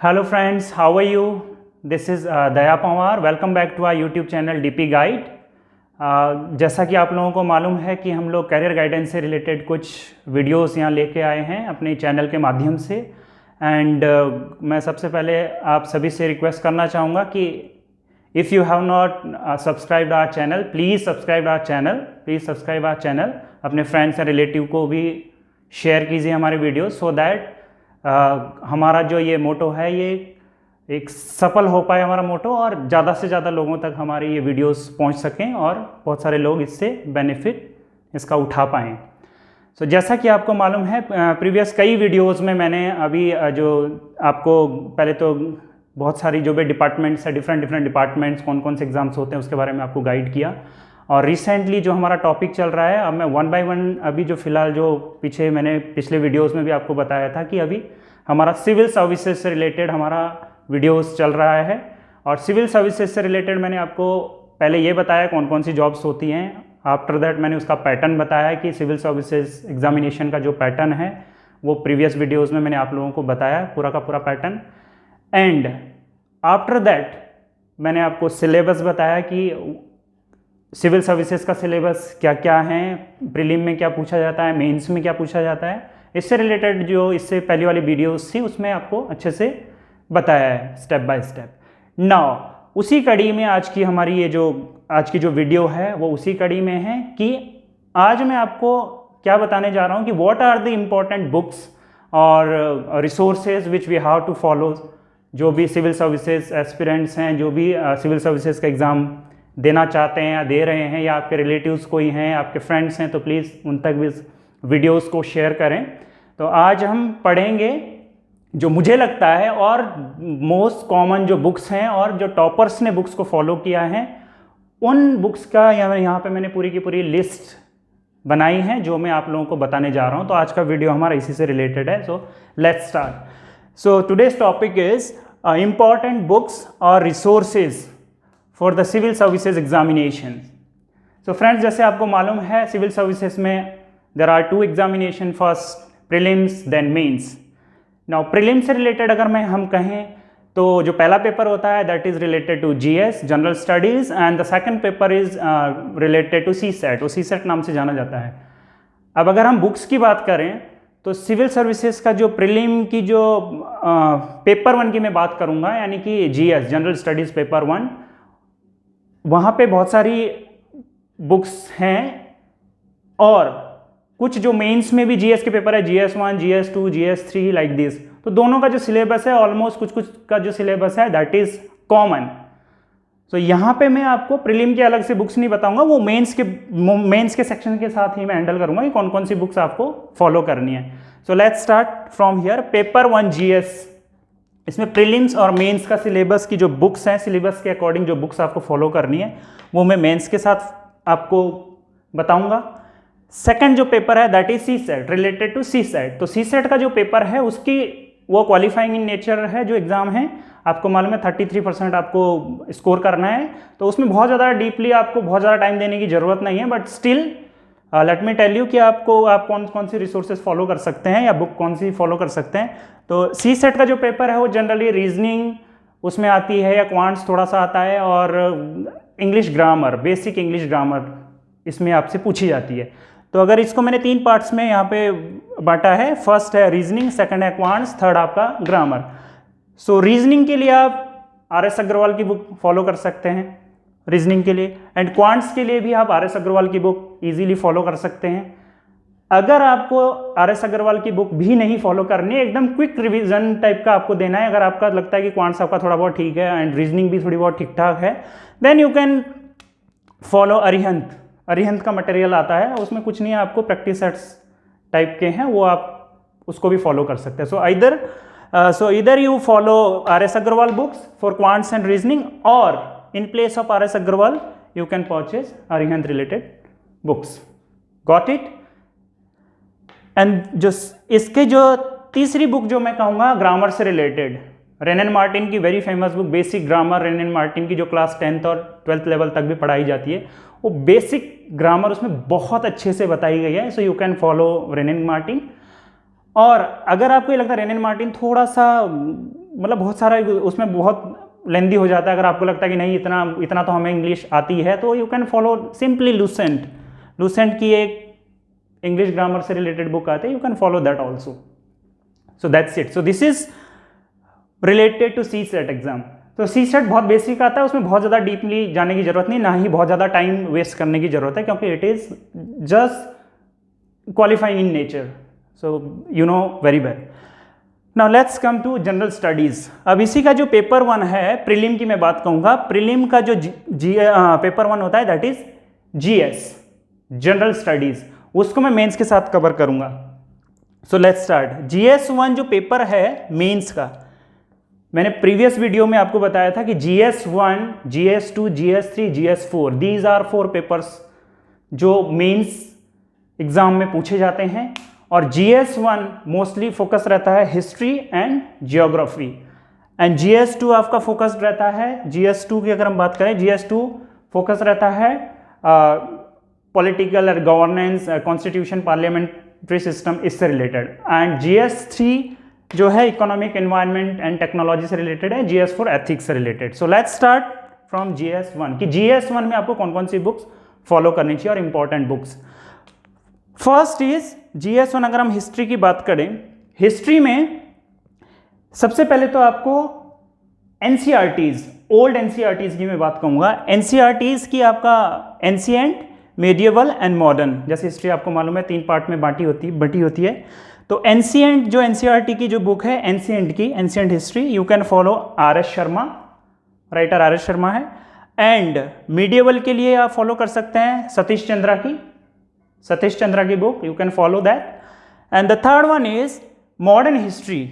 Hello friends, how are you? This is Daya Pawar. Welcome back to our YouTube channel DP Guide. जैसा कि आप लोगों को मालूम है कि हम लोग करियर गाइडेंस से रिलेटेड कुछ वीडियोस यहाँ लेके आए हैं अपने चैनल के माध्यम से एंड मैं सबसे पहले आप सभी से रिक्वेस्ट करना चाहूँगा कि if you have not subscribed our channel please subscribe our channel अपने फ्रेंड्स एंड रिलेटिव को भी शेयर कीजिए हमारे वीडियो सो दैट हमारा जो ये मोटो है ये एक सफल हो पाए हमारा मोटो और ज़्यादा से ज़्यादा लोगों तक हमारी ये वीडियोस पहुंच सकें और बहुत सारे लोग इससे बेनिफिट इसका उठा पाएँ। सो जैसा कि आपको मालूम है प्रीवियस कई वीडियोस में मैंने अभी जो आपको पहले तो बहुत सारी जो भी डिपार्टमेंट्स है डिफरेंट डिपार्टमेंट्स कौन कौन से एग्ज़ाम्स होते हैं उसके बारे में आपको गाइड किया और रिसेंटली जो हमारा टॉपिक चल रहा है अब मैं वन बाय वन अभी जो फ़िलहाल जो पीछे मैंने पिछले वीडियोस में भी आपको बताया था कि अभी हमारा सिविल सर्विसेज से रिलेटेड हमारा वीडियोस चल रहा है और सिविल सर्विसेज से रिलेटेड मैंने आपको पहले ये बताया कौन कौन सी जॉब्स होती हैं। आफ्टर दैट मैंने उसका पैटर्न बताया कि सिविल सर्विसेज एग्जामिनेशन का जो पैटर्न है वो प्रीवियस वीडियोज़ में मैंने आप लोगों को बताया पूरा का पूरा पैटर्न। एंड आफ्टर दैट मैंने आपको सिलेबस बताया कि सिविल सर्विसेज का सिलेबस क्या क्या है, प्रीलिम में क्या पूछा जाता है, मेंस में क्या पूछा जाता है। इससे रिलेटेड जो इससे पहली वाली वीडियोस थी उसमें आपको अच्छे से बताया है स्टेप बाय स्टेप। नाउ उसी कड़ी में आज की हमारी ये जो आज की जो वीडियो है वो उसी कड़ी में है कि आज मैं आपको क्या बताने जा रहा हूँ कि what are the important books और resources which we have to follow. जो भी सिविल सर्विसेज एस्पिरेंट्स हैं, जो भी सिविल सर्विसेज का एग्ज़ाम देना चाहते हैं या दे रहे हैं या आपके रिलेटिव्स कोई हैं, आपके फ्रेंड्स हैं, तो प्लीज़ उन तक भी वीडियोस को शेयर करें। तो आज हम पढ़ेंगे जो मुझे लगता है और मोस्ट कॉमन जो बुक्स हैं और जो टॉपर्स ने बुक्स को फॉलो किया है उन बुक्स का यहाँ पे मैंने पूरी की पूरी लिस्ट बनाई है जो मैं आप लोगों को बताने जा रहा हूँ। तो आज का वीडियो हमारा इसी से रिलेटेड है। So let's start. So today's topic is important books और resources for the civil services examination. So friends, जैसे आपको मालूम है सिविल सर्विसेज में there are two examination, first prelims then mains. Now prelims से रिलेटेड अगर हम कहें तो जो पहला पेपर होता है that is related to GS general studies and the second paper is related to CSAT, वो सीसेट नाम से जाना जाता है। अब अगर हम बुक्स की बात करें तो सिविल सर्विसेज का जो प्रीलिम की जो पेपर 1 की मैं बात करूँगा यानी कि जीएस जनरल स्टडीज़ पेपर 1, वहाँ पे बहुत सारी बुक्स हैं और कुछ जो मेंस में भी जीएस के पेपर है GS1, GS2, GS3 like this. तो दोनों का जो सिलेबस है ऑलमोस्ट कुछ का जो सिलेबस है दैट इज कॉमन। तो यहाँ पे मैं आपको प्रीलिम के अलग से बुक्स नहीं बताऊंगा, वो मेंस के सेक्शन के साथ ही मैं हैंडल करूंगा कि कौन कौन सी बुक्स आपको फॉलो करनी है। So let's start from here. Paper 1 GS, इसमें प्रीलिम्स और मेंस का सिलेबस की जो बुक्स हैं, सिलेबस के अकॉर्डिंग जो बुक्स आपको फॉलो करनी है वो मैं मेंस के साथ आपको बताऊंगा। सेकंड जो पेपर है that is CSAT, related to CSAT. तो सीसेट का जो पेपर है उसकी वो क्वालिफाइंग इन नेचर है जो एग्ज़ाम है, आपको मालूम है 33% आपको स्कोर करना है। तो उसमें बहुत ज़्यादा डीपली आपको बहुत ज़्यादा टाइम देने की ज़रूरत नहीं है, but still let me tell you कि आप कौन कौन सी रिसोर्सेज फॉलो कर सकते हैं या बुक कौन सी फॉलो कर सकते हैं। तो सीसेट का जो पेपर है वो जनरली रीजनिंग उसमें आती है या क्वांट्स थोड़ा सा आता है और English grammar, basic English grammar इसमें आपसे पूछी जाती है। तो अगर इसको मैंने 3 पार्ट्स में यहाँ पे बांटा है, फर्स्ट है रीजनिंग, सेकंड है क्वांट्स, थर्ड आपका ग्रामर। सो रीजनिंग के लिए आप RS अग्रवाल की बुक फॉलो कर सकते हैं रीजनिंग के लिए, एंड क्वांट्स के लिए भी आप RS अग्रवाल की बुक इजीली फॉलो कर सकते हैं। अगर आपको RS अग्रवाल की बुक भी नहीं फॉलो करनी है, एकदम क्विक रिविजन टाइप का आपको देना है, अगर आपका लगता है कि क्वांट्स आपका थोड़ा बहुत ठीक है एंड रीजनिंग भी थोड़ी बहुत ठीक ठाक है, then you can follow Arihant. Arihant का मटेरियल आता है, उसमें कुछ नहीं है, आपको प्रैक्टिस सेट्स टाइप के हैं, वो आप उसको भी फॉलो कर सकते हैं। सो इधर you follow RS Agrawal books for quants and reasoning, और in place of RS Agrawal you can purchase Arihant related books. Got it? And जो इसके जो तीसरी बुक जो मैं कहूँगा ग्रामर से रिलेटेड, रेनन मार्टिन की very famous book basic grammar, Wren Martin की जो क्लास 10th और 12th लेवल तक भी पढ़ाई जाती है, वो बेसिक ग्रामर उसमें बहुत अच्छे से बताई गई है। So you can follow Renan Martin. और अगर आपको ये लगता है रेनन मार्टिन थोड़ा सा मतलब बहुत सारा उसमें बहुत लेंदी हो जाता है। अगर आपको लगता है कि नहीं इतना इतना तो हमें इंग्लिश आती है, तो you can follow simply Lucent. Lucent की एक इंग्लिश ग्रामर से रिलेटेड बुक आते हैं, you can follow that also. So that's it. So this is related to CSAT exam. तो सी सेट बहुत बेसिक आता है, उसमें बहुत ज़्यादा डीपली जाने की जरूरत नहीं, ना ही बहुत ज़्यादा टाइम वेस्ट करने की जरूरत है, क्योंकि it is just qualifying in nature. So you know very well. Now let's come to general studies. अब इसी का जो पेपर 1 है, प्रीलिम की मैं बात कहूँगा, प्रीलिम का जो पेपर 1 होता है that is GS, general studies, उसको मैं मेंस के साथ कवर करूँगा। सो लेट्स स्टार्ट। GS1 जो पेपर है मेंस का, मैंने प्रीवियस वीडियो में आपको बताया था कि GS1, GS2, GS3, GS4, these are 4 papers mains मेंस एग्जाम में पूछे जाते हैं। और GS1 मोस्टली फोकस रहता है history and geography, and GS2 आपका फोकस रहता है, GS2 की अगर हम बात करें, GS2 फोकस रहता है पॉलिटिकल और गवर्नेंस, कॉन्स्टिट्यूशन, पार्लियामेंट्री सिस्टम, इससे रिलेटेड। एंड GS3 जो है इकोनॉमिक, एनवायरनमेंट एंड टेक्नोलॉजी से रिलेटेड है। GS4 एथिक्स से related. So let's start from GS1 कि GS1 में आपको कौन कौन सी बुक्स फॉलो करनी चाहिए और important books. First is GS1। अगर हम हिस्ट्री की बात करें, हिस्ट्री में सबसे पहले तो आपको NCERTs, ओल्ड NCERTs की मैं बात कहूँगा। NCERTs की आपका एंशिएंट, मेडिएवल एंड मॉडर्न, जैसे हिस्ट्री आपको मालूम है 3 पार्ट में बटी होती है। तो एंशिएंट जो NCERT की जो बुक है, एंशिएंट की, ancient history, you can follow RS Sharma, writer RS Sharma है। एंड मीडिएवल के लिए आप फॉलो कर सकते हैं सतीश चंद्रा की book, you can follow that. And the third one is modern history.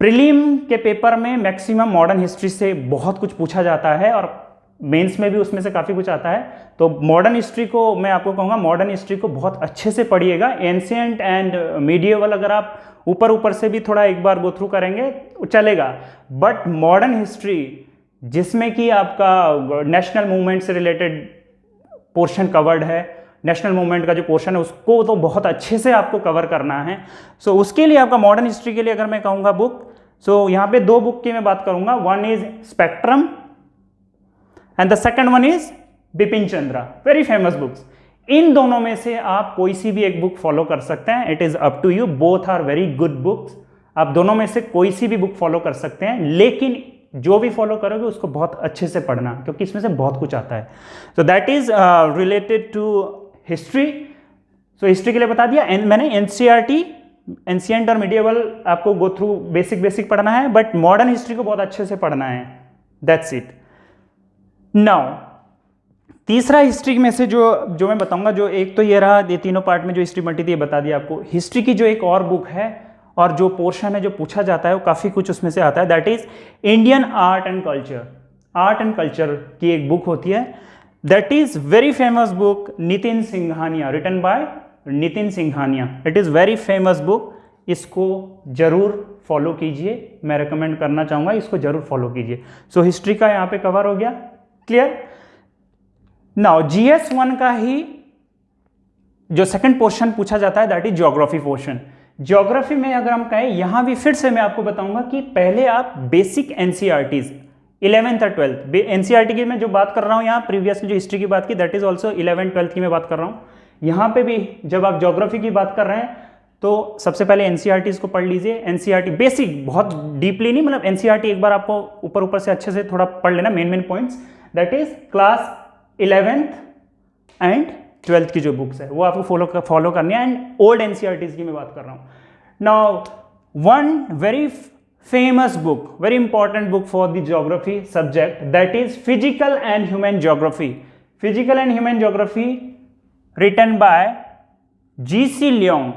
Prelim के पेपर में मैक्सिमम मॉडर्न हिस्ट्री से बहुत कुछ पूछा जाता है और मेंस में भी उसमें से काफ़ी कुछ आता है। तो मॉडर्न हिस्ट्री को मैं आपको कहूँगा, मॉडर्न हिस्ट्री को बहुत अच्छे से पढ़िएगा। एंशिएंट एंड मीडिएवल अगर आप ऊपर से भी थोड़ा एक बार गो थ्रू करेंगे चलेगा, बट मॉडर्न हिस्ट्री जिसमें कि आपका नेशनल मूवमेंट से रिलेटेड पोर्शन कवर्ड है, नेशनल मूवमेंट का जो पोर्शन है उसको तो बहुत अच्छे से आपको कवर करना है। सो उसके लिए आपका मॉडर्न हिस्ट्री के लिए अगर मैं कहूँगा बुक, सो यहाँ पे 2 बुक की मैं बात करूँगा। One is Spectrum and the second one is Bipin Chandra, very famous books. इन दोनों में से आप कोई सी भी एक बुक फॉलो कर सकते हैं, it is up to you, both are very good books. आप दोनों में से कोई सी भी बुक फॉलो कर सकते हैं, लेकिन जो भी फॉलो करोगे उसको बहुत अच्छे से पढ़ना, क्योंकि इसमें से बहुत कुछ आता है। So that is related to history. सो हिस्ट्री के लिए बता दिया मैंने, NCERT, एंशिएंट और मिडिएवल आपको गो थ्रू बेसिक पढ़ना है, बट मॉडर्न हिस्ट्री को बहुत अच्छे से पढ़ना है। That's it. नाउ तीसरा हिस्ट्री में से जो मैं बताऊंगा, जो एक तो ये रहा, ये तीनों पार्ट में जो हिस्ट्री बंटी थी ये बता दिया आपको। हिस्ट्री की जो एक और बुक है और जो पोर्शन है जो पूछा जाता है वो काफ़ी कुछ उसमें से आता है, that is Indian art and culture. Art and culture की एक बुक होती है, that is very famous book, Nitin Singhania, written by Nitin Singhania. It is very famous book, इसको जरूर फॉलो कीजिए, मैं रिकमेंड करना चाहूँगा, इसको जरूर फॉलो कीजिए। सो हिस्ट्री का यहाँ पे कवर हो गया, क्लियर। नाउ GS1 का ही जो सेकंड पोर्शन पूछा जाता है that is geography portion. Geography में अगर हम कहें, यहां भी फिर से मैं आपको बताऊंगा कि पहले आप बेसिक NCERTs 11th और 12th, NCERT की मैं जो बात कर रहा हूं, यहाँ प्रीवियसली जो हिस्ट्री की बात की that is also 11th 12th की मैं बात कर रहा हूं। यहाँ पे भी जब आप ज्योग्राफी की बात कर रहे हैं तो सबसे पहले NCERTs को पढ़ लीजिए। NCERT बेसिक, बहुत डीपली नहीं, मतलब NCERT एक बार आपको ऊपर से अच्छे से थोड़ा पढ़ लेना, main points. That is class 11th and 12th की जो बुक्स है वो आपको फॉलो करनी है, एंड ओल्ड NCERTs की मैं बात कर रहा हूँ। Now one very famous book, very important book for the geography subject, that is physical and human geography. Physical and human geography written by G.C. Leong।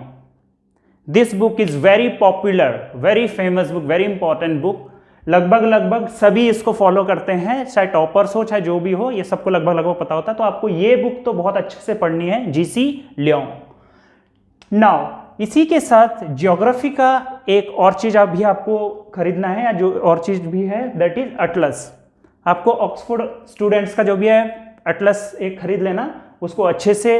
This book is very popular, very famous book, very important book. लगभग सभी इसको follow करते हैं, चाहे toppers हो चाहे जो भी हो, ये सबको लगभग पता होता है। तो आपको ये बुक तो बहुत अच्छे से पढ़नी है, G.C. Leong। नाउ इसी के साथ ज्योग्राफी का एक और चीज भी आपको खरीदना है, या जो और चीज भी है दैट इज अटलस। आपको ऑक्सफोर्ड स्टूडेंट्स का जो भी है अटलस एक खरीद लेना, उसको अच्छे से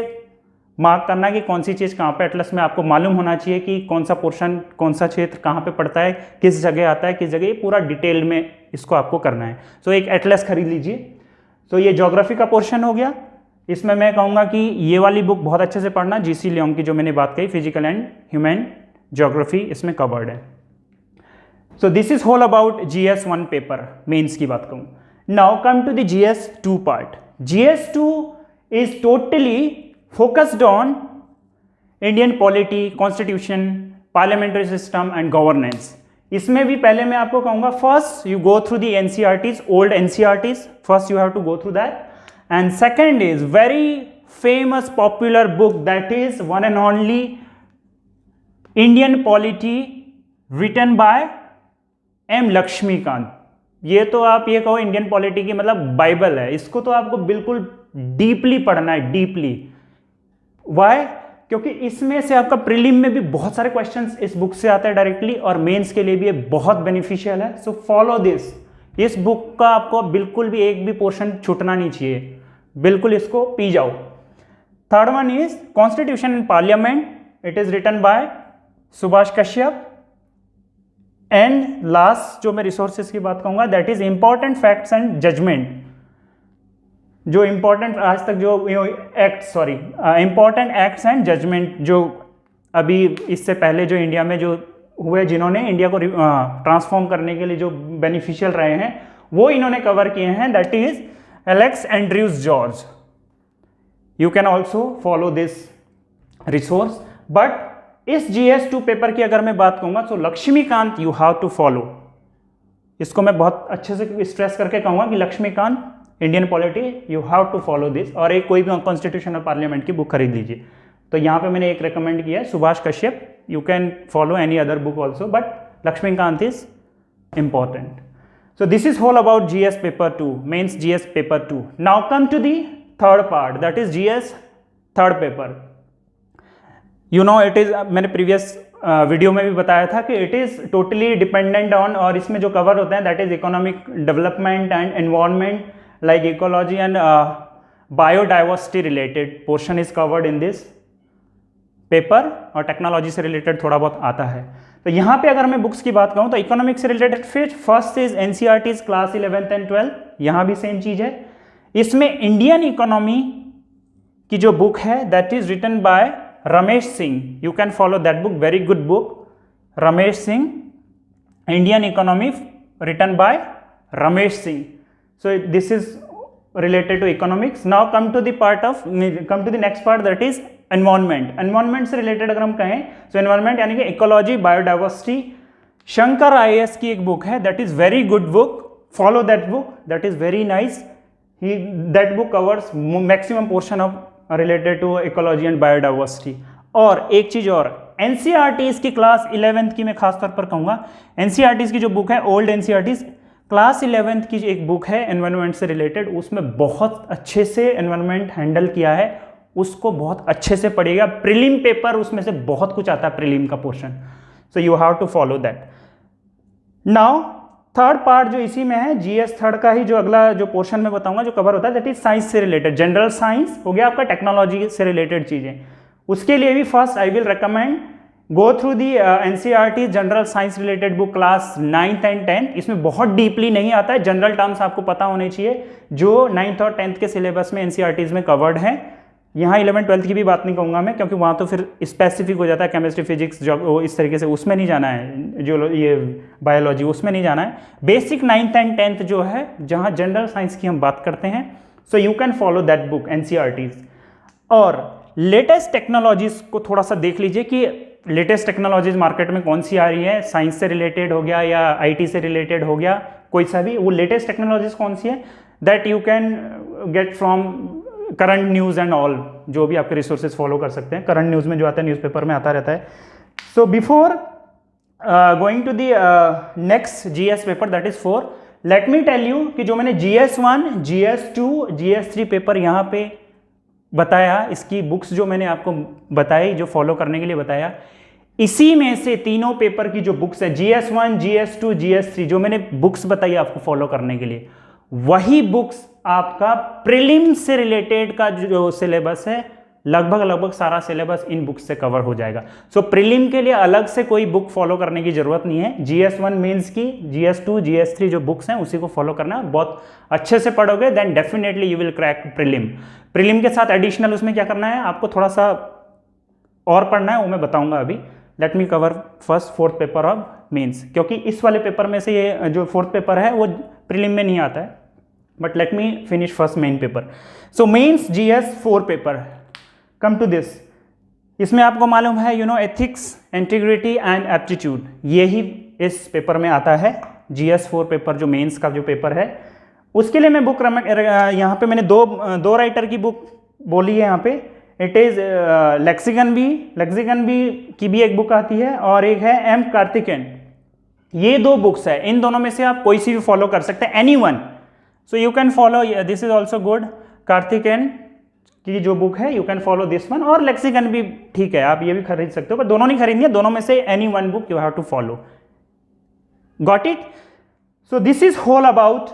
मार्क करना कि कौन सी चीज़ कहाँ पे एटलस में, आपको मालूम होना चाहिए कि कौन सा पोर्शन, कौन सा क्षेत्र कहाँ पे पड़ता है, किस जगह आता है, किस जगह, ये पूरा डिटेल में इसको आपको करना है। सो एक एटलस खरीद लीजिए। तो ये ज्योग्राफी का पोर्शन हो गया। इसमें मैं कहूँगा कि ये वाली बुक बहुत अच्छे से पढ़ना, जीसी लियोंग की जो मैंने बात कही, फिजिकल एंड ह्यूमन ज्योग्राफी इसमें कवर्ड है। So this is all about GS1 paper, mains की बात कहूँ। Now come to the GS2 part. GS2 is totally focused on Indian polity, constitution, parliamentary system and governance. इसमें भी पहले मैं आपको कहूँगा, first you go through the NCERTs, old NCERTs, first you have to go through that, and second is very famous popular book, that is one and only Indian polity written by M. Laxmikanth. ये तो आप ये कहो Indian polity की मतलब Bible है, इसको तो आपको बिल्कुल डीपली पढ़ना है, डीपली। वाई? क्योंकि इसमें से आपका प्रीलिम में भी बहुत सारे क्वेश्चंस इस बुक से आते हैं डायरेक्टली, और मेंस के लिए भी ये बहुत बेनिफिशियल है। So follow this. इस बुक का आपको बिल्कुल भी एक भी पोर्शन छूटना नहीं चाहिए, बिल्कुल इसको पी जाओ। Third one is constitution and parliament, it is written by Subhash Kashyap. And last जो मैं रिसोर्सेज की बात कहूंगा, that is important facts and judgement. जो इंपॉर्टेंट आज तक जो इंपॉर्टेंट एक्ट्स एंड जजमेंट जो अभी इससे पहले जो इंडिया में जो हुए, जिन्होंने इंडिया को ट्रांसफॉर्म करने के लिए जो बेनिफिशियल रहे हैं, वो इन्होंने कवर किए हैं। That is Alex Andrews George. You can also follow this resource. But इस GS2 पेपर की अगर मैं बात कहूँगा, तो Laxmikanth you have to follow. इसको मैं बहुत अच्छे से स्ट्रेस करके कहूँगा कि Laxmikanth Indian polity you have to follow this. और एक कोई भी कॉन्स्टिट्यूशन और पार्लियामेंट की बुक खरीद लीजिए। तो यहाँ पे मैंने एक रिकमेंड किया है, Subhash Kashyap. You can follow any other book also, but Laxmikanth is important. So this is all about GS paper 2, mains GS paper 2. Now come to the third part, that is GS third paper. You know it is, मैंने previous video में भी बताया था कि it is totally dependent on, और इसमें जो cover होते हैं that is economic development and environment, like ecology and biodiversity related portion is covered in this paper, और टेक्नोलॉजी से रिलेटेड थोड़ा बहुत आता है। तो यहाँ पे अगर मैं बुक्स की बात कहूँ तो इकोनॉमिक्स से रिलेटेड फिर first is NCERTs class 11th and 12th, यहाँ भी सेम चीज़ है। इसमें इंडियन इकोनॉमी की जो बुक है that is written by Ramesh Singh. You can follow that book, very good book, Ramesh Singh, Indian economy written by Ramesh Singh. So this is related to economics. Now come to the next part, that is environment. Environment से related अगर हम कहें so environment यानी कि ecology, biodiversity, Shankar IAS की एक book है, that is very good book, follow that book, that is very nice. That book covers maximum portion of related to ecology and biodiversity. और एक चीज़ और, NCERTs की क्लास 11th की मैं खास तौर पर कहूँगा, NCERTs की जो बुक है ओल्ड NCERTs क्लास 11th की एक बुक है एनवायरनमेंट से रिलेटेड, उसमें बहुत अच्छे से एनवायरनमेंट हैंडल किया है, उसको बहुत अच्छे से पढ़िएगा। प्रीलिम पेपर उसमें से बहुत कुछ आता है, प्रीलिम का portion, so you have to follow that. Now third part जो इसी में है GS थर्ड का ही जो अगला जो पोर्शन में बताऊंगा जो कवर होता है दैट इज साइंस से रिलेटेड। जनरल साइंस हो गया आपका, टेक्नोलॉजी से रिलेटेड चीज़ें, उसके लिए भी first I will recommend go through the NCERT general science related book class 9th and 10th। इसमें बहुत डीपली नहीं आता है, जनरल टर्म्स आपको पता होने चाहिए जो 9th और 10th के सिलेबस में NCERTs में कवर्ड है। यहाँ 11th 12th की भी बात नहीं कहूँगा मैं, क्योंकि वहाँ तो फिर स्पेसिफिक हो जाता है, केमिस्ट्री फिजिक्स जो इस तरीके से, उसमें नहीं जाना है, जो ये बायोलॉजी उसमें नहीं जाना है। बेसिक 9th एंड 10th जो है, जहाँ जनरल साइंस की हम बात करते हैं, so you can follow that book NCERTs। और लेटेस्ट टेक्नोलॉजीज को थोड़ा सा देख लीजिए कि लेटेस्ट टेक्नोलॉजीज मार्केट में कौन सी आ रही है, साइंस से रिलेटेड हो गया या IT से रिलेटेड हो गया, कोई सा भी, वो लेटेस्ट टेक्नोलॉजीज कौन सी है that you can get from current news and all, जो भी आपके रिसोर्सेज फॉलो कर सकते हैं। करंट न्यूज़ में जो आता है न्यूज़पेपर में आता रहता है। So before going to the next GS paper that is 4, let me tell you कि जो मैंने GS1, GS2, GS3 पेपर यहाँ पे बताया, इसकी बुक्स जो मैंने आपको बताई, जो फॉलो करने के लिए बताया, इसी में से तीनों पेपर की जो बुक्स है GS1, GS2, GS3 जो मैंने बुक्स बताई आपको फॉलो करने के लिए, वही बुक्स आपका प्रीलिम से रिलेटेड का जो सिलेबस है लगभग सारा सिलेबस इन बुक से कवर हो जाएगा। सो प्रीलिम के लिए अलग से कोई बुक फॉलो करने की जरूरत नहीं है। GS1 मेंस की, GS2, GS3 जो बुक्स हैं उसी को फॉलो करना, बहुत अच्छे से पढ़ोगे then definitely you will crack prelim. Prelim के साथ एडिशनल उसमें क्या करना है, आपको थोड़ा सा और पढ़ना है, वो मैं बताऊंगा अभी। Let me cover first fourth paper of mains, क्योंकि इस वाले पेपर में से ये जो फोर्थ पेपर है वो प्रीलिम में नहीं आता है, but let me finish first main paper. So mains GS4 paper, come to this, इसमें आपको मालूम है एथिक्स, इंटीग्रिटी एंड एप्टीट्यूड, यही इस पेपर में आता है। GS4 पेपर जो मेंस का जो पेपर है उसके लिए मैं बुक यहाँ पे मैंने दो राइटर की बुक बोली है यहाँ पे। इट इज लेक्सिकन बी की भी एक बुक आती है और एक है M. कार्तिकेन। ये दो बुक्स है, इन दोनों में से आप कोई सी भी फॉलो कर सकते हैं, anyone. So you can follow, this is also good, Karthikeyan की जो बुक है you can follow this one, और लेक्सिकन भी ठीक है, आप ये भी खरीद सकते हो, पर दोनों नहीं खरीदनी है, दोनों में से any one book you have to follow. Got it? So this is whole about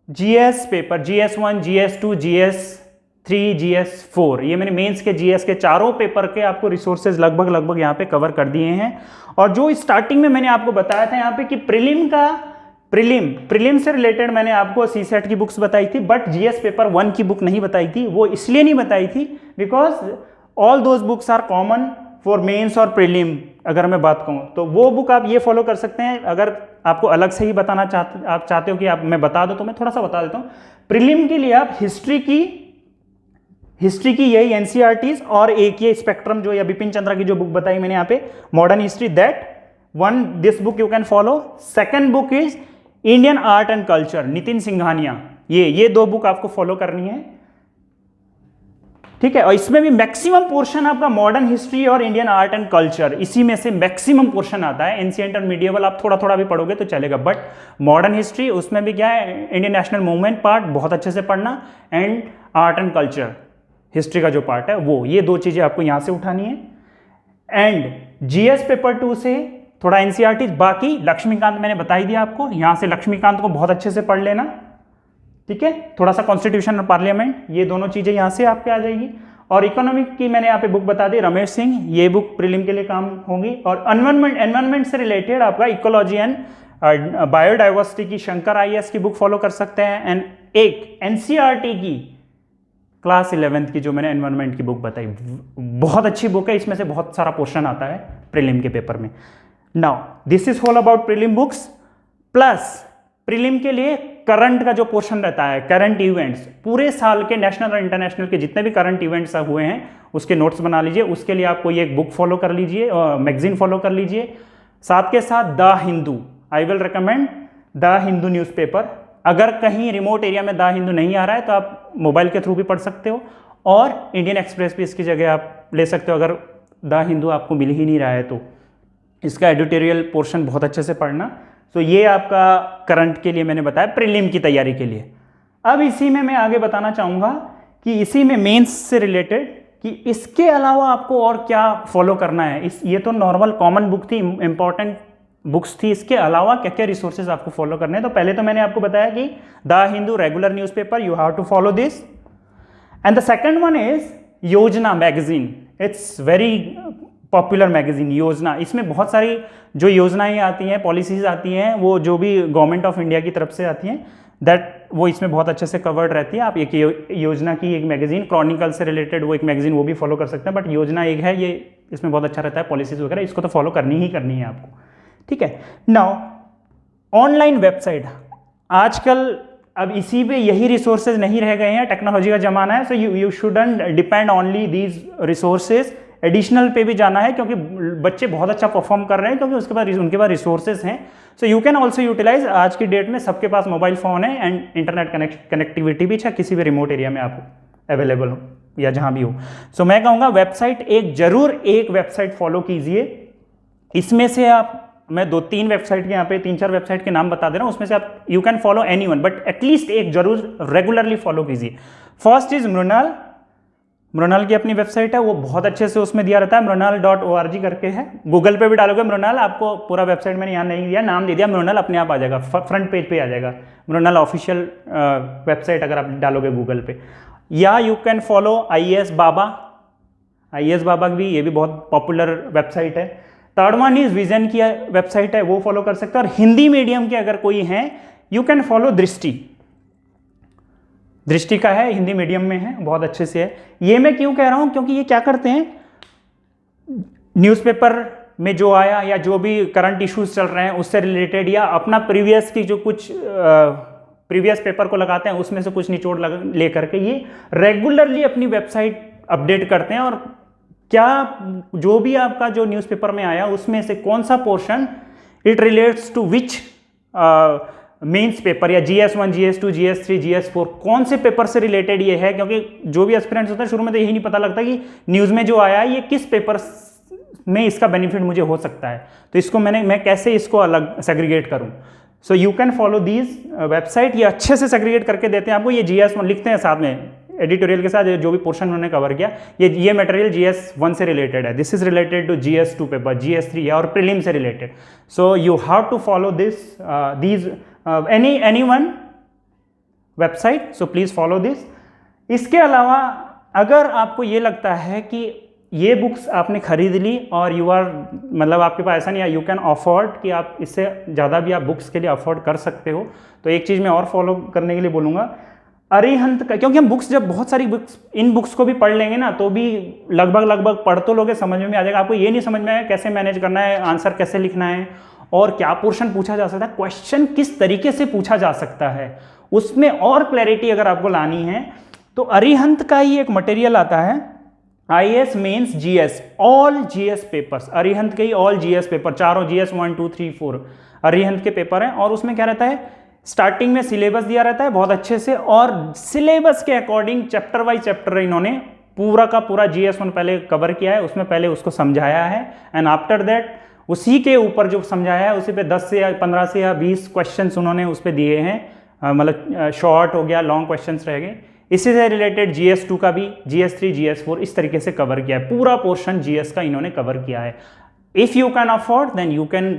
GS paper, GS1, GS2, GS3, GS4। ये मैंने मेंस के GS के चारों पेपर के आपको रिसोर्सेज लगभग यहाँ पे कवर कर दिए हैं। और जो स्टार्टिंग में मैंने आपको बताया था यहाँ पे कि प्रीलिम से रिलेटेड मैंने आपको CSET की बुक्स बताई थी, बट GS पेपर 1 की बुक नहीं बताई थी। वो इसलिए नहीं बताई थी because all those books are common for mains और प्रीलिम। अगर मैं बात कहूँ तो वो बुक आप ये फॉलो कर सकते हैं। अगर आपको अलग से ही बताना चाहते हो कि आप मैं बता दूं तो मैं थोड़ा सा बता देता हूँ। प्रीलिम के लिए आप हिस्ट्री की यही NCERTs और एक ये स्पेक्ट्रम जो या बिपिन चंद्रा की जो बुक बताई मैंने यहाँ पे, modern history, that one this book you can follow. Second book is Indian art and culture, Nitin Singhania. ये दो बुक आपको फॉलो करनी है, ठीक है। और इसमें भी मैक्सिमम पोर्शन आपका मॉडर्न हिस्ट्री और इंडियन आर्ट एंड कल्चर, इसी में से मैक्सिमम पोर्शन आता है। एंशिएंट और मीडिएवल आप थोड़ा भी पढ़ोगे तो चलेगा, बट मॉडर्न हिस्ट्री उसमें भी क्या है, इंडियन नेशनल मूवमेंट पार्ट बहुत अच्छे से पढ़ना, and art and culture history का जो पार्ट है वो, ये दो चीजें आपको यहां से उठानी है। एंड GS पेपर 2 से थोड़ा NCERT, बाकी लक्ष्मीकांत मैंने बता ही दिया आपको, यहां से लक्ष्मीकांत को बहुत अच्छे से पढ़ लेना, ठीक है। थोड़ा सा कॉन्स्टिट्यूशन और पार्लियामेंट, ये दोनों चीजें यहां से आपके आ जाएगी। और इकोनॉमिक की मैंने यहाँ पे बुक बता दी, रमेश सिंह, ये बुक प्रीलिम के लिए काम होगी। और एनवायरमेंट से रिलेटेड आपका इकोलॉजी एंड बायोडाइवर्सिटी की शंकर IAS की बुक फॉलो कर सकते हैं। एंड एक NCERT की क्लास 11th की जो मैंने एनवायरमेंट की बुक बताई, बहुत अच्छी बुक है, इसमें से बहुत सारा पोर्शन आता है प्रीलिम के पेपर में। Now this is all about prelim books, plus prelim के लिए करंट का जो पोर्शन रहता है, करंट इवेंट्स, पूरे साल के नेशनल और इंटरनेशनल के जितने भी करंट इवेंट्स हुए हैं उसके नोट्स बना लीजिए। उसके लिए आप कोई एक बुक फॉलो कर लीजिए, मैगजीन फॉलो कर लीजिए। साथ के साथ the Hindu, I will recommend the Hindu newspaper. अगर कहीं रिमोट एरिया में द हिंदू नहीं आ रहा है तो आप मोबाइल के थ्रू भी पढ़ सकते हो, और इंडियन एक्सप्रेस भी इसकी जगह आप ले सकते हो अगर द हिंदू आपको मिल ही नहीं रहा है तो। इसका एडिटोरियल पोर्शन बहुत अच्छे से पढ़ना। तो ये आपका करंट के लिए मैंने बताया, प्रीलिम की तैयारी के लिए। अब इसी में मैं आगे बताना चाहूँगा कि इसी में मेंस से रिलेटेड कि इसके अलावा आपको और क्या फॉलो करना है। ये तो नॉर्मल कॉमन बुक थी, इंपॉर्टेंट बुक्स थी, इसके अलावा क्या क्या रिसोर्सेज आपको फॉलो करने हैं। तो पहले तो मैंने आपको बताया कि the Hindu regular newspaper, you have to follow this. And the second one is Yojana magazine, it's very popular magazine Yojana. इसमें बहुत सारी जो योजनाएं आती हैं, पॉलिसीज आती हैं, वो जो भी गवर्नमेंट ऑफ इंडिया की तरफ से आती हैं, दैट वो इसमें बहुत अच्छे से कवर्ड रहती है। आप एक योजना की एक मैगजीन, क्रॉनिकल से रिलेटेड वो एक मैगजीन, वो भी फॉलो कर सकते हैं, बट योजना एक है, ये इसमें बहुत अच्छा रहता है, पॉलिसीज वगैरह, इसको तो फॉलो करनी ही करनी है आपको, ठीक है। नाउ ऑनलाइन वेबसाइट, आजकल अब इसी पे यही रिसोर्सेज नहीं रह गए हैं, टेक्नोलॉजी का जमाना है। So you shouldn't depend only these resources, additional पे भी जाना है, क्योंकि बच्चे बहुत अच्छा परफॉर्म कर रहे हैं, क्योंकि उसके बाद उनके पास रिसोर्सेज हैं। So you can also utilise, आज की डेट में सबके पास मोबाइल फ़ोन है एंड इंटरनेट कनेक्टिविटी भी है, किसी भी रिमोट एरिया में आप अवेलेबल हो या जहाँ भी हो। सो मैं कहूँगा वेबसाइट एक वेबसाइट फॉलो कीजिए। इसमें से आप, मैं 2-3 वेबसाइट के यहाँ पे 3-4 वेबसाइट के नाम बता दे रहा हूँ, उसमें से आप you can follow anyone, but at least एक जरूर रेगुलरली फॉलो कीजिए। फर्स्ट इज मृणाल की अपनी वेबसाइट है, वो बहुत अच्छे से उसमें दिया रहता है, mrunal.org करके है। गूगल पे भी डालोगे मृणाल, आपको पूरा वेबसाइट मैंने यहाँ नहीं दिया, नाम दे दिया मृणाल, अपने आप आ जाएगा, फ्रंट पेज पे आ जाएगा मृणाल ऑफिशियल वेबसाइट अगर आप डालोगे गूगल पे। या you can follow IAS Baba, IAS बाबा भी, ये भी बहुत पॉपुलर वेबसाइट है। थर्ड वन इज विजन की वेबसाइट है, वो फॉलो कर सकते हैं। और हिंदी मीडियम के अगर कोई हैं, यू कैन फॉलो दृष्टि। दृष्टि का है, हिंदी मीडियम में है, बहुत अच्छे से है। ये मैं क्यों कह रहा हूं, क्योंकि ये क्या करते हैं, न्यूज़पेपर में जो आया या जो भी करंट इश्यूज चल रहे हैं उससे रिलेटेड, या अपना प्रीवियस की जो कुछ प्रीवियस पेपर को लगाते हैं उसमें से कुछ निचोड़ ले करके ये रेगुलरली अपनी वेबसाइट अपडेट करते हैं। और क्या जो भी आपका जो न्यूज़पेपर में आया उसमें से कौन सा portion it relates to which mains paper, या GS1, GS2, GS3, GS4, कौन से पेपर से रिलेटेड ये है। क्योंकि जो भी एस्पिरेंट्स होते हैं शुरू में तो यही नहीं पता लगता कि न्यूज़ में जो आया ये किस पेपर में इसका बेनिफिट मुझे हो सकता है, तो इसको मैं कैसे इसको अलग सेग्रीगेट करूं। सो you can follow these website, ये अच्छे से सेग्रीगेट करके देते हैं आपको। ये GS1 लिखते हैं साथ में एडिटोरियल के साथ, जो भी पोर्शन उन्होंने कवर किया, ये मटेरियल GS1 से रिलेटेड है, this is related to GS2 paper, GS3 है और प्रीलिम से related. So you have to follow these any one website, so please follow this. इसके अलावा अगर आपको ये लगता है कि ये बुक्स आपने खरीद ली और यू आर, मतलब आपके पास ऐसा नहीं है, यू कैन अफोर्ड कि आप इससे ज़्यादा भी आप बुक्स के लिए अफोर्ड कर सकते हो, तो एक चीज़ मैं और फॉलो करने के लिए बोलूँगा, अरिहंत का। क्योंकि हम बुक्स, जब बहुत सारी बुक्स, इन बुक्स को भी पढ़ लेंगे ना, तो भी लगभग पढ़ तो लोगे, समझ में आ जाएगा। आपको ये नहीं समझ में आएगा कैसे मैनेज करना है, आंसर कैसे लिखना है, और क्या पोर्शन पूछा जा सकता है, क्वेश्चन किस तरीके से पूछा जा सकता है, उसमें और क्लैरिटी अगर आपको लानी है तो अरिहंत का ही एक मटेरियल आता है, IAS mains GS, all GS papers, Arihant के ही ऑल GS पेपर, चारों GS 1, 2, 3, 4 अरिहंत के पेपर हैं। और उसमें क्या रहता है, स्टार्टिंग में सिलेबस दिया रहता है बहुत अच्छे से, और सिलेबस के अकॉर्डिंग चैप्टर वाइज चैप्टर इन्होंने पूरा का पूरा GS1 पहले कवर किया है, उसमें पहले उसको समझाया है, एंड आफ्टर दैट उसी के ऊपर जो समझाया है उसी पे 10 से या 15 से या 20 क्वेश्चंस उन्होंने उस पर दिए हैं, मतलब शॉर्ट हो गया, लॉन्ग क्वेश्चंस रह गए। इसी से रिलेटेड GS2 का भी, GS3, GS4 इस तरीके से कवर किया है, पूरा पोर्शन GS का इन्होंने कवर किया है। If you can afford then you can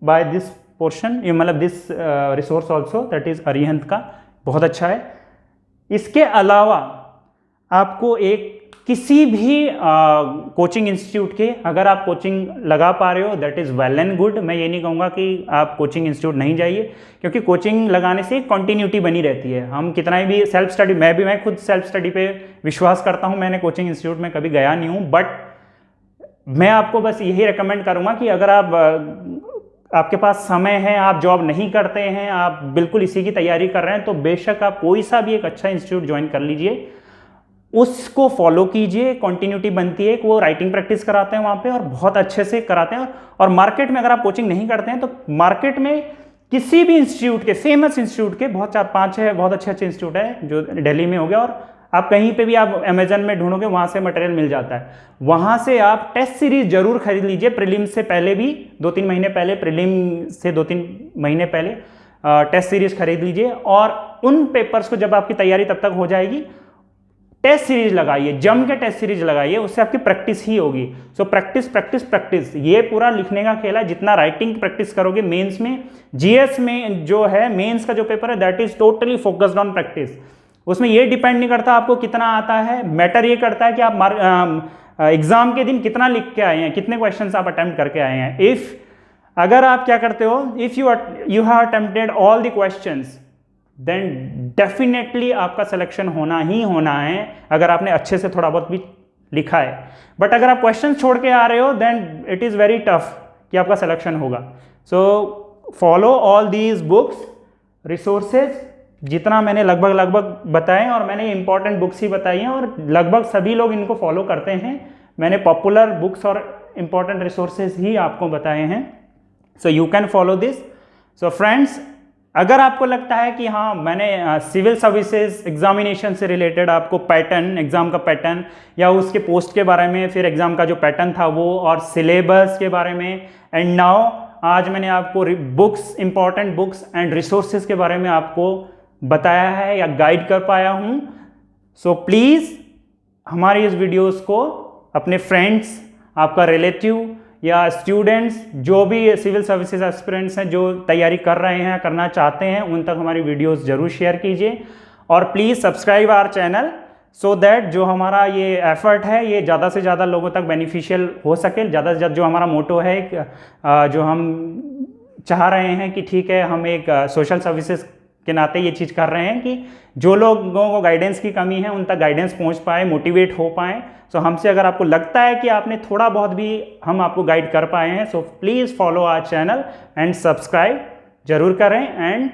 buy this portion, मतलब this resource also, that is Arihant का, बहुत अच्छा है। इसके अलावा आपको एक किसी भी कोचिंग इंस्टीट्यूट के, अगर आप कोचिंग लगा पा रहे हो that is well and good. मैं ये नहीं कहूँगा कि आप कोचिंग इंस्टीट्यूट नहीं जाइए, क्योंकि कोचिंग लगाने से कंटिन्यूटी बनी रहती है। हम कितना भी सेल्फ स्टडी, मैं खुद सेल्फ स्टडी पे विश्वास करता हूँ, मैंने कोचिंग इंस्टीट्यूट में कभी गया नहीं हूँ, बट मैं आपको बस यही रिकमेंड करूँगा कि अगर आपके पास समय है, आप जॉब नहीं करते हैं, आप बिल्कुल इसी की तैयारी कर रहे हैं, तो बेशक आप कोई सा भी एक अच्छा इंस्टीट्यूट ज्वाइन कर लीजिए, उसको फॉलो कीजिए, कंटिन्यूटी बनती है कि वो राइटिंग प्रैक्टिस कराते हैं वहाँ पे और बहुत अच्छे से कराते हैं। और मार्केट में अगर आप कोचिंग नहीं करते हैं तो मार्केट में किसी भी इंस्टीट्यूट के, फेमस इंस्टीट्यूट के, बहुत 4-5 है, बहुत अच्छे इंस्टीट्यूट है जो दिल्ली में हो गया, और आप कहीं पे भी आप अमेजन में ढूंढोगे वहाँ से मटेरियल मिल जाता है। वहाँ से आप टेस्ट सीरीज जरूर खरीद लीजिए, प्रीलिम से पहले भी 2-3 महीने पहले, प्रीलिम से 2-3 महीने पहले टेस्ट सीरीज खरीद लीजिए, और उन पेपर्स को जब आपकी तैयारी तब तक हो जाएगी, टेस्ट सीरीज लगाइए, जम के टेस्ट सीरीज लगाइए, उससे आपकी प्रैक्टिस ही होगी। सो प्रैक्टिस प्रैक्टिस प्रैक्टिस, ये पूरा लिखने का खेल है। जितना राइटिंग प्रैक्टिस करोगे मेंस में, GS में जो है मेंस का जो पेपर है that is totally focused on practice. उसमें ये डिपेंड नहीं करता आपको कितना आता है, मैटर ये करता है कि आप एग्जाम के दिन कितना लिख के आए हैं, कितने क्वेश्चन आप अटेम्प्ट करके आए हैं। अगर आप क्या करते हो, if you have attempted all the questions, then definitely आपका सिलेक्शन होना ही होना है, अगर आपने अच्छे से थोड़ा बहुत भी लिखा है। बट अगर आप क्वेश्चन छोड़ के आ रहे हो then it is very tough कि आपका सिलेक्शन होगा। So follow all these books, resources, जितना मैंने लगभग बताए, और मैंने इंपॉर्टेंट बुक्स ही बताई हैं, और लगभग सभी लोग इनको फॉलो करते हैं। मैंने पॉपुलर बुक्स और इंपॉर्टेंट रिसोर्सेज ही आपको बताए हैं, so you can follow this. So friends, अगर आपको लगता है कि हाँ मैंने सिविल सर्विसेज एग्जामिनेशन से रिलेटेड आपको पैटर्न, एग्जाम का पैटर्न या उसके पोस्ट के बारे में, फिर एग्जाम का जो पैटर्न था वो, और सिलेबस के बारे में, एंड नाउ आज मैंने आपको books, important books and resources के बारे में आपको बताया है या गाइड कर पाया हूँ। सो प्लीज़ हमारी इस वीडियोस को अपने फ्रेंड्स, आपका रिलेटिव या स्टूडेंट्स, जो भी सिविल सर्विसेज एस्पिरेंट्स हैं जो तैयारी कर रहे हैं, करना चाहते हैं, उन तक हमारी वीडियोस जरूर शेयर कीजिए, और please subscribe our channel so that जो हमारा ये एफर्ट है ये ज़्यादा से ज़्यादा लोगों तक बेनिफिशियल हो सके। ज़्यादा से ज़्यादा जो हमारा मोटो है जो हम चाह रहे हैं कि ठीक है हम एक सोशल सर्विसेज के नाते ये चीज़ कर रहे हैं कि जो लोगों को गाइडेंस की कमी है उन तक गाइडेंस पहुंच पाए, मोटिवेट हो पाए। सो हमसे अगर आपको लगता है कि आपने थोड़ा बहुत भी हम आपको गाइड कर पाए हैं, so please follow our channel and subscribe जरूर करें and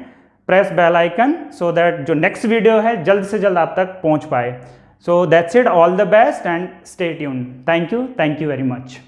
press bell icon so that जो नेक्स्ट वीडियो है जल्द से जल्द आप तक पहुंच पाए। So that's it, all the best and stay tune. Thank you very much.